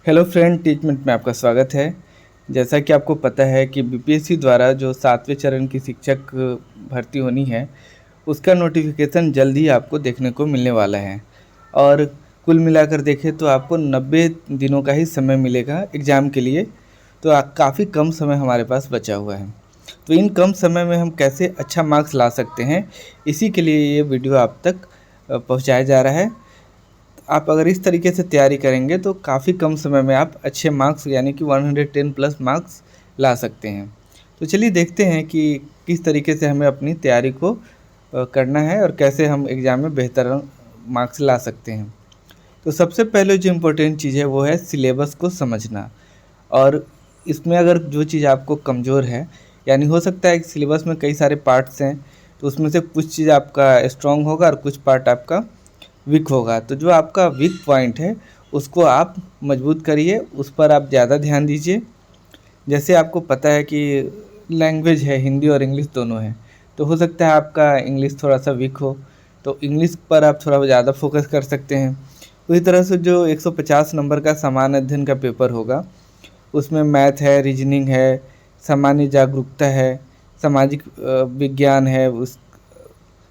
Hello friend, Teachmint में आपका स्वागत है। जैसा कि आपको पता है कि बीपीएससी द्वारा जो 7वें चरण की शिक्षक भर्ती होनी है, उसका नोटिफिकेशन जल्द ही आपको देखने को मिलने वाला है। और कुल मिलाकर देखें तो आपको 90 दिनों का ही समय मिलेगा एग्ज़ाम के लिए। तो काफ़ी कम समय हमारे पास बचा हुआ है। तो इन कम समय में हम कैसे अच्छा मार्क्स ला सकते हैं, इसी के लिए ये वीडियो आप तक पहुँचाया जा रहा है। आप अगर इस तरीके से तैयारी करेंगे तो काफ़ी कम समय में आप अच्छे मार्क्स यानी कि 110 प्लस मार्क्स ला सकते हैं। तो चलिए देखते हैं कि किस तरीके से हमें अपनी तैयारी को करना है और कैसे हम एग्ज़ाम में बेहतर मार्क्स ला सकते हैं। तो सबसे पहले जो इम्पोर्टेंट चीज़ है वो है सिलेबस को समझना। और इसमें अगर जो चीज़ आपको कमज़ोर है, यानी हो सकता है कि सिलेबस में कई सारे पार्ट्स हैं, तो उसमें से कुछ चीज़ आपका स्ट्रॉन्ग होगा और कुछ पार्ट आपका वीक होगा। तो जो आपका वीक पॉइंट है उसको आप मजबूत करिए, उस पर आप ज़्यादा ध्यान दीजिए। जैसे आपको पता है कि लैंग्वेज है, हिंदी और इंग्लिश दोनों है, तो हो सकता है आपका इंग्लिश थोड़ा सा वीक हो, तो इंग्लिश पर आप थोड़ा ज़्यादा फोकस कर सकते हैं। उसी तरह से जो 150 नंबर का सामान्य अध्ययन का पेपर होगा, उसमें मैथ है, रीजनिंग है, सामान्य जागरूकता है, सामाजिक विज्ञान है, उस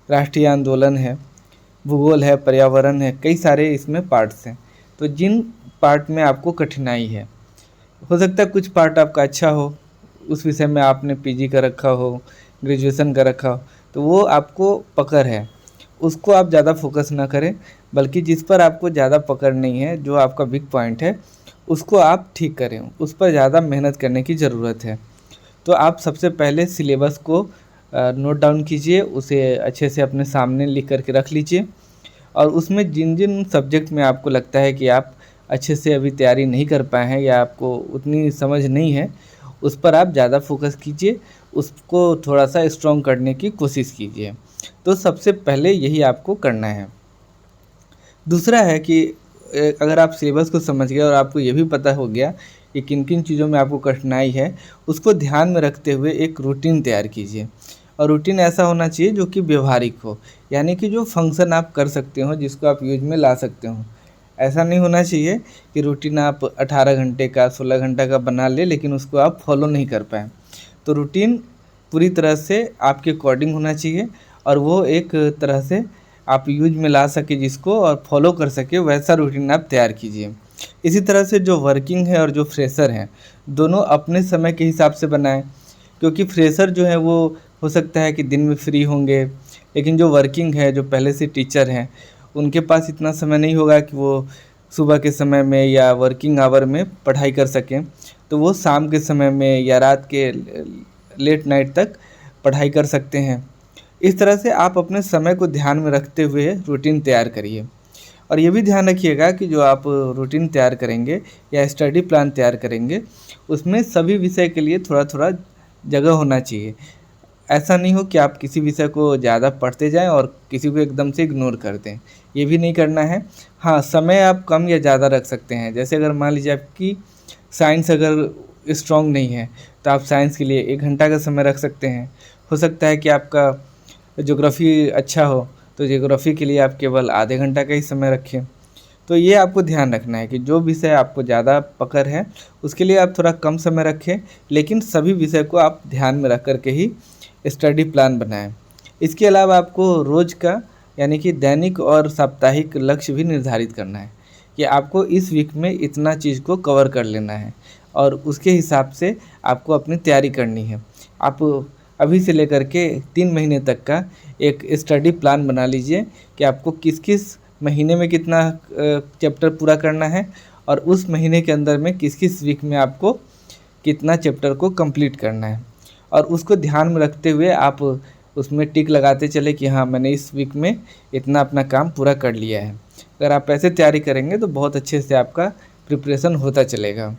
राष्ट्रीय आंदोलन है, भूगोल है, पर्यावरण है, कई सारे इसमें पार्ट्स हैं। तो जिन पार्ट में आपको कठिनाई है, हो सकता है कुछ पार्ट आपका अच्छा हो, उस विषय में आपने पीजी कर रखा हो, ग्रेजुएशन कर रखा हो, तो वो आपको पकड़ है, उसको आप ज़्यादा फोकस ना करें, बल्कि जिस पर आपको ज़्यादा पकड़ नहीं है, जो आपका वीक पॉइंट है, उसको आप ठीक करें, उस पर ज़्यादा मेहनत करने की ज़रूरत है। तो आप सबसे पहले सिलेबस को नोट डाउन कीजिए, उसे अच्छे से अपने सामने लिख करके रख लीजिए। और उसमें जिन जिन सब्जेक्ट में आपको लगता है कि आप अच्छे से अभी तैयारी नहीं कर पाए हैं या आपको उतनी समझ नहीं है, उस पर आप ज़्यादा फोकस कीजिए, उसको थोड़ा सा स्ट्रॉन्ग करने की कोशिश कीजिए। तो सबसे पहले यही आपको करना है। दूसरा है कि अगर आप सिलेबस को समझ गए और आपको ये भी पता हो गया कि किन किन चीज़ों में आपको कठिनाई है, उसको ध्यान में रखते हुए एक रूटीन तैयार कीजिए। और रूटीन ऐसा होना चाहिए जो कि व्यवहारिक हो, यानी कि जो फंक्शन आप कर सकते हो, जिसको आप यूज में ला सकते हो। ऐसा नहीं होना चाहिए कि रूटीन आप 18 घंटे का 16 घंटा का बना ले लेकिन उसको आप फॉलो नहीं कर पाएँ। तो रूटीन पूरी तरह से आपके अकॉर्डिंग होना चाहिए और वो एक तरह से आप यूज में ला सके जिसको और फॉलो कर सके, वैसा रूटीन आप तैयार कीजिए। इसी तरह से जो वर्किंग है और जो फ्रेशर हैं, दोनों अपने समय के हिसाब से बनाएं, क्योंकि फ्रेशर जो है वो हो सकता है कि दिन में फ्री होंगे, लेकिन जो वर्किंग है, जो पहले से टीचर हैं, उनके पास इतना समय नहीं होगा कि वो सुबह के समय में या वर्किंग आवर में पढ़ाई कर सकें। तो वो शाम के समय में या रात के लेट नाइट तक पढ़ाई कर सकते हैं। इस तरह से आप अपने समय को ध्यान में रखते हुए रूटीन तैयार करिए। और ये भी ध्यान रखिएगा कि जो आप रूटीन तैयार करेंगे या स्टडी प्लान तैयार करेंगे, उसमें सभी विषय के लिए थोड़ा थोड़ा जगह होना चाहिए। ऐसा नहीं हो कि आप किसी विषय को ज़्यादा पढ़ते जाएं और किसी को एकदम से इग्नोर कर दें, ये भी नहीं करना है। हाँ, समय आप कम या ज़्यादा रख सकते हैं। जैसे अगर मान लीजिए आपकी साइंस अगर स्ट्रॉन्ग नहीं है, तो आप साइंस के लिए 1 घंटा का समय रख सकते हैं। हो सकता है कि आपका ज्योग्राफ़ी अच्छा हो, तो ज्योग्राफ़ी के लिए आप केवल आधे घंटा का ही समय रखें। तो ये आपको ध्यान रखना है कि जो विषय आपको ज़्यादा पकड़ है, उसके लिए आप थोड़ा कम समय रखें, लेकिन सभी विषय को आप ध्यान में रख कर के ही स्टडी प्लान बनाएं। इसके अलावा आपको रोज़ का यानी कि दैनिक और साप्ताहिक लक्ष्य भी निर्धारित करना है कि आपको इस वीक में इतना चीज़ को कवर कर लेना है और उसके हिसाब से आपको अपनी तैयारी करनी है। आप अभी से लेकर के 3 महीने तक का एक स्टडी प्लान बना लीजिए कि आपको किस किस महीने में कितना चैप्टर पूरा करना है और उस महीने के अंदर में किस किस वीक में आपको कितना चैप्टर को कंप्लीट करना है। और उसको ध्यान में रखते हुए आप उसमें टिक लगाते चले कि हाँ, मैंने इस वीक में इतना अपना काम पूरा कर लिया है। अगर आप ऐसे तैयारी करेंगे तो बहुत अच्छे से आपका प्रिपरेशन होता चलेगा।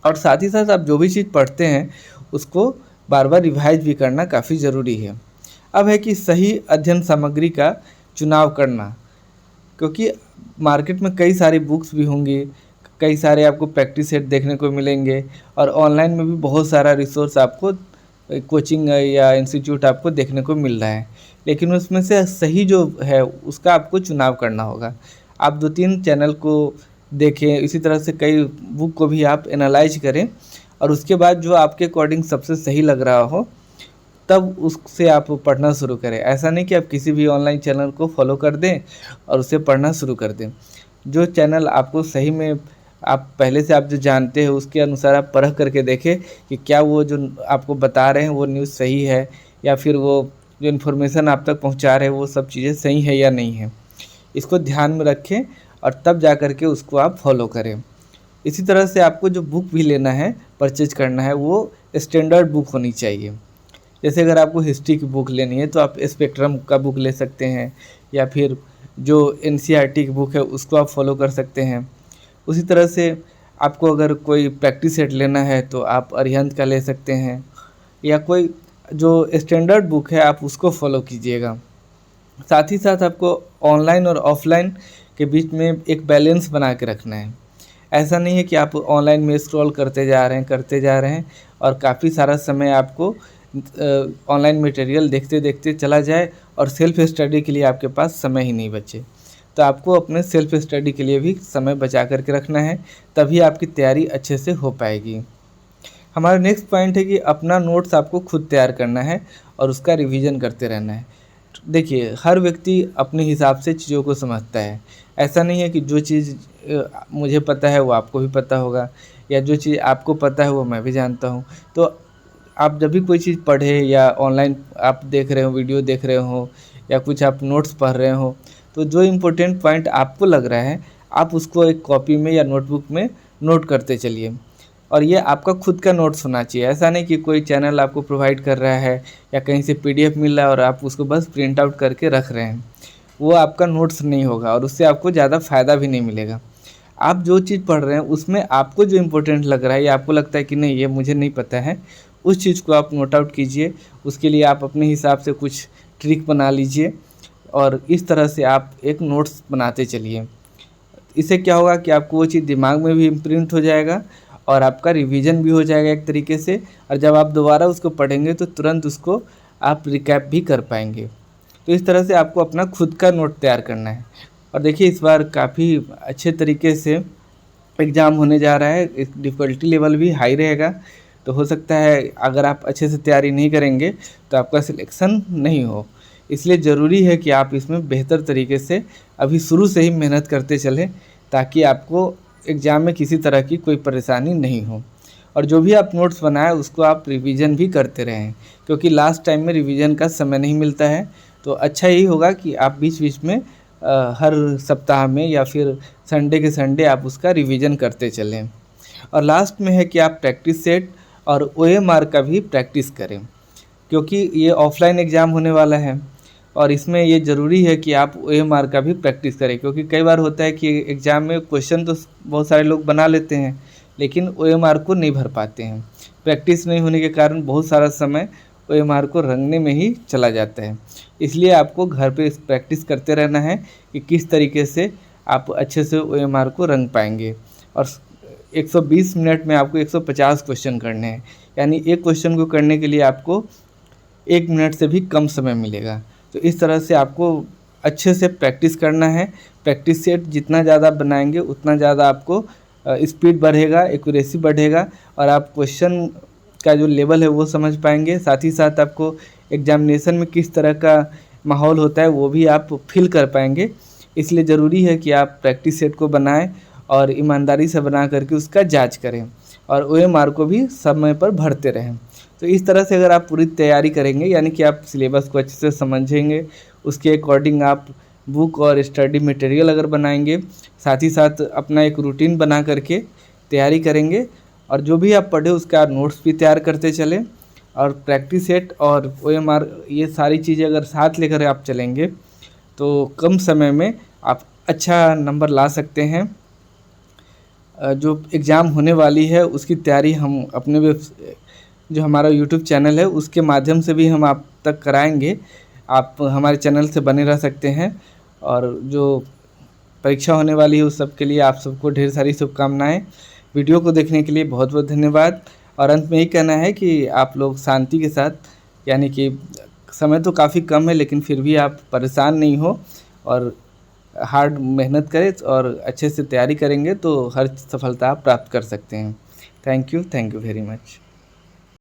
और साथ ही साथ आप जो भी चीज़ पढ़ते हैं उसको बार बार रिवाइज भी करना काफ़ी ज़रूरी है। अब है कि सही अध्ययन सामग्री का चुनाव करना, क्योंकि मार्केट में कई सारी बुक्स भी होंगी, कई सारे आपको प्रैक्टिस सेट देखने को मिलेंगे और ऑनलाइन में भी बहुत सारा रिसोर्स आपको कोचिंग या इंस्टीट्यूट आपको देखने को मिल रहा है, लेकिन उसमें से सही जो है उसका आपको चुनाव करना होगा। आप 2-3 चैनल को देखें, इसी तरह से कई बुक को भी आप एनालाइज करें और उसके बाद जो आपके अकॉर्डिंग सबसे सही लग रहा हो तब उससे आप पढ़ना शुरू करें। ऐसा नहीं कि आप किसी भी ऑनलाइन चैनल को फॉलो कर दें और उसे पढ़ना शुरू कर दें। जो चैनल आपको सही में आप पहले से आप जो जानते हैं उसके अनुसार आप परख करके देखें कि क्या वो जो आपको बता रहे हैं वो न्यूज़ सही है, या फिर वो जो इन्फॉर्मेशन आप तक पहुंचा रहे हैं वो सब चीज़ें सही है या नहीं है। इसको ध्यान में रखें और तब जा कर के उसको आप फॉलो करें। इसी तरह से आपको जो बुक भी लेना है, परचेज करना है, वो स्टैंडर्ड बुक होनी चाहिए। जैसे अगर आपको हिस्ट्री की बुक लेनी है तो आप स्पेक्ट्रम का बुक ले सकते हैं, या फिर जो एनसीईआरटी की बुक है उसको आप फॉलो कर सकते हैं। उसी तरह से आपको अगर कोई प्रैक्टिस सेट लेना है तो आप अरिहंत का ले सकते हैं, या कोई जो स्टैंडर्ड बुक है आप उसको फॉलो कीजिएगा। साथ ही साथ आपको ऑनलाइन और ऑफलाइन के बीच में एक बैलेंस बना के रखना है। ऐसा नहीं है कि आप ऑनलाइन में स्क्रॉल करते जा रहे हैं और काफ़ी सारा समय आपको ऑनलाइन मटेरियल देखते देखते चला जाए और सेल्फ स्टडी के लिए आपके पास समय ही नहीं बचे। तो आपको अपने सेल्फ स्टडी के लिए भी समय बचा करके रखना है, तभी आपकी तैयारी अच्छे से हो पाएगी। हमारा नेक्स्ट पॉइंट है कि अपना नोट्स आपको खुद तैयार करना है और उसका रिवीजन करते रहना है। देखिए, हर व्यक्ति अपने हिसाब से चीज़ों को समझता है। ऐसा नहीं है कि जो चीज़ मुझे पता है वो आपको भी पता होगा, या जो चीज़ आपको पता है वो मैं भी जानता हूँ। तो आप जब भी कोई चीज़ पढ़े या ऑनलाइन आप देख रहे हो, वीडियो देख रहे हो, या कुछ आप नोट्स पढ़ रहे हो, तो जो इम्पोर्टेंट पॉइंट आपको लग रहा है आप उसको एक कॉपी में या नोटबुक में नोट करते चलिए। और ये आपका खुद का नोट्स होना चाहिए। ऐसा नहीं कि कोई चैनल आपको प्रोवाइड कर रहा है या कहीं से पीडीएफ मिल रहा है और आप उसको बस प्रिंट आउट करके रख रहे हैं। वो आपका नोट्स नहीं होगा और उससे आपको ज़्यादा फ़ायदा भी नहीं मिलेगा। आप जो चीज़ पढ़ रहे हैं उसमें आपको जो इम्पोर्टेंट लग रहा है या आपको लगता है कि नहीं ये मुझे नहीं पता है, उस चीज़ को आप नोट आउट कीजिए। उसके लिए आप अपने हिसाब से कुछ ट्रिक बना लीजिए और इस तरह से आप एक नोट्स बनाते चलिए। इससे क्या होगा कि आपको वो चीज़ दिमाग में भी इम्प्रिंट हो जाएगा और आपका रिवीजन भी हो जाएगा एक तरीके से, और जब आप दोबारा उसको पढ़ेंगे तो तुरंत उसको आप रिकैप भी कर पाएंगे। तो इस तरह से आपको अपना खुद का नोट तैयार करना है। और देखिए, इस बार काफ़ी अच्छे तरीके से एग्ज़ाम होने जा रहा है, डिफ़िकल्टी लेवल भी हाई रहेगा। तो हो सकता है अगर आप अच्छे से तैयारी नहीं करेंगे तो आपका सिलेक्शन नहीं हो। इसलिए ज़रूरी है कि आप इसमें बेहतर तरीके से अभी शुरू से ही मेहनत करते चलें, ताकि आपको एग्ज़ाम में किसी तरह की कोई परेशानी नहीं हो। और जो भी आप नोट्स बनाएं उसको आप रिवीजन भी करते रहें, क्योंकि लास्ट टाइम में रिवीजन का समय नहीं मिलता है। तो अच्छा यही होगा कि आप बीच बीच में हर सप्ताह में या फिर संडे के संडे आप उसका रिवीजन करते चलें। और लास्ट में है कि आप प्रैक्टिस सेट और ओएमआर का भी प्रैक्टिस करें, क्योंकि ये ऑफलाइन एग्ज़ाम होने वाला है और इसमें ये ज़रूरी है कि आप ओएमआर का भी प्रैक्टिस करें। क्योंकि कई बार होता है कि एग्ज़ाम में क्वेश्चन तो बहुत सारे लोग बना लेते हैं लेकिन ओएमआर को नहीं भर पाते हैं। प्रैक्टिस नहीं होने के कारण बहुत सारा समय ओएमआर को रंगने में ही चला जाता है। इसलिए आपको घर पे प्रैक्टिस करते रहना है कि किस तरीके से आप अच्छे से ओएमआर को रंग पाएंगे। और 120 मिनट में आपको 150 क्वेश्चन करने हैं, यानी एक क्वेश्चन को करने के लिए आपको 1 मिनट से भी कम समय मिलेगा। तो इस तरह से आपको अच्छे से प्रैक्टिस करना है। प्रैक्टिस सेट जितना ज़्यादा बनाएंगे उतना ज़्यादा आपको स्पीड बढ़ेगा, एक्यूरेसी बढ़ेगा और आप क्वेश्चन का जो लेवल है वो समझ पाएंगे। साथ ही साथ आपको एग्जामिनेशन में किस तरह का माहौल होता है वो भी आप फील कर पाएंगे। इसलिए ज़रूरी है कि आप प्रैक्टिस सेट को बनाएं और ईमानदारी से बना करके उसका जांच करें और ओएमआर को भी समय पर भरते रहें। तो इस तरह से अगर आप पूरी तैयारी करेंगे, यानी कि आप सिलेबस को अच्छे से समझेंगे, उसके अकॉर्डिंग आप बुक और स्टडी मटेरियल अगर बनाएंगे, साथ ही साथ अपना एक रूटीन बना करके तैयारी करेंगे और जो भी आप पढ़े उसका नोट्स भी तैयार करते चलें और प्रैक्टिस सेट और ओएमआर ये सारी चीज़ें अगर साथ लेकर आप चलेंगे तो कम समय में आप अच्छा नंबर ला सकते हैं। जो एग्ज़ाम होने वाली है उसकी तैयारी हम अपने जो हमारा यूट्यूब चैनल है उसके माध्यम से भी हम आप तक कराएंगे। आप हमारे चैनल से बने रह सकते हैं और जो परीक्षा होने वाली है उस सब के लिए आप सबको ढेर सारी शुभकामनाएं। वीडियो को देखने के लिए बहुत बहुत धन्यवाद। और अंत में यही कहना है कि आप लोग शांति के साथ, यानी कि समय तो काफ़ी कम है लेकिन फिर भी आप परेशान नहीं हो और हार्ड मेहनत करें और अच्छे से तैयारी करेंगे तो हर सफलता आप प्राप्त कर सकते हैं। Thank you very much.